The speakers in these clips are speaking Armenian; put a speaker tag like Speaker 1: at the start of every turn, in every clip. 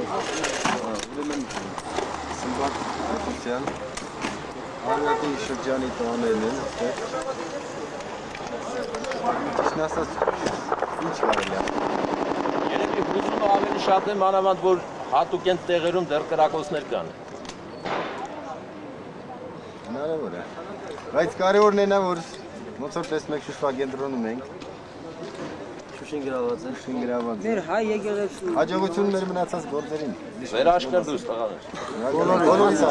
Speaker 1: Ուրեմն Սմբատ Հակոբյան Արարատի շրջանի տոաներն են այստեղ։ Ճիշտն ասած ինչ կարելի է։
Speaker 2: Երևի հուզումը ավելի շատ է մանավանդ որ հատուկ են տեղերում դեռ կրակոցներ կան։
Speaker 1: Հնարավոր է։ Բայց կարևորն այն է, որ ոնց որ տեսնում եք Շուշվա կենտրոնում ենք։ Շուշին գրաված է։ Շուշին գրաված է։
Speaker 3: Մեր հայ եկեղեցու։
Speaker 1: Հաջողություն մեր մնացած գործերին։
Speaker 2: Վերաշխրդուս տղաներ։
Speaker 1: Բոլորից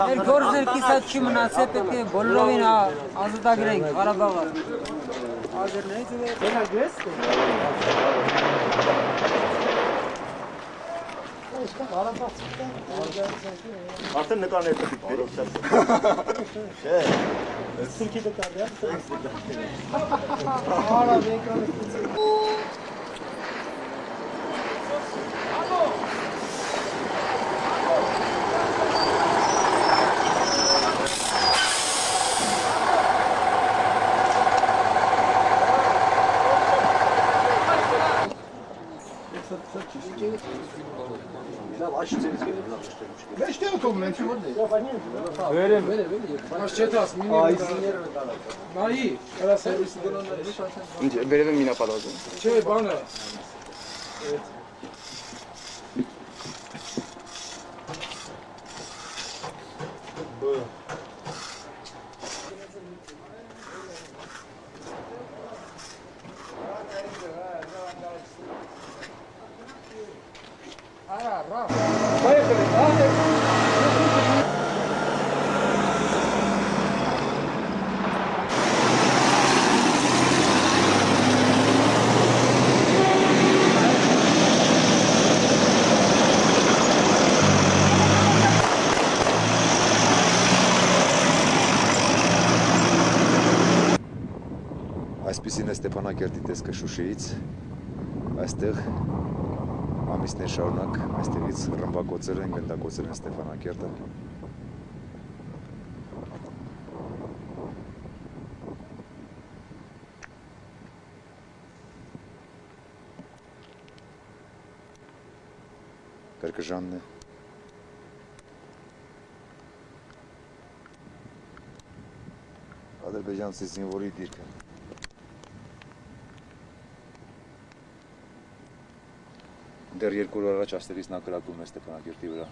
Speaker 3: Մեր գործեր կիսած չի մնացել, պետք է բոլորովին ազատագրենք Ղարաբաղը։ Ադրներից ու վերագրես։
Speaker 4: Արդեն նկարներ պետք է բերեք։ Չէ։ Սինքի նկարը։
Speaker 3: Արա էկրանը։
Speaker 4: Մեջտեղը թողնել չի որ դե։
Speaker 5: Վերեմ։ Բայց չետաս մինի։ Նայի, հələ սերվիսի դրանները։
Speaker 4: Ինչ վերևը մինա պալազը։
Speaker 5: Չէ, բանը։
Speaker 6: Այսպիսին է Ստեփանակերտի տեսքը Շուշիից, այստեղ ամիսներ շարունակ այստեղից ռմբակոծել են, գնդակոծել են Ստեփանակերտը։ Կրկժանն է։ Ադրբեջանցի զինվորի դիրքը։ Դեռ 2 օր առաջ աստերից նա կրակում է Ստեփանակերտի վրա։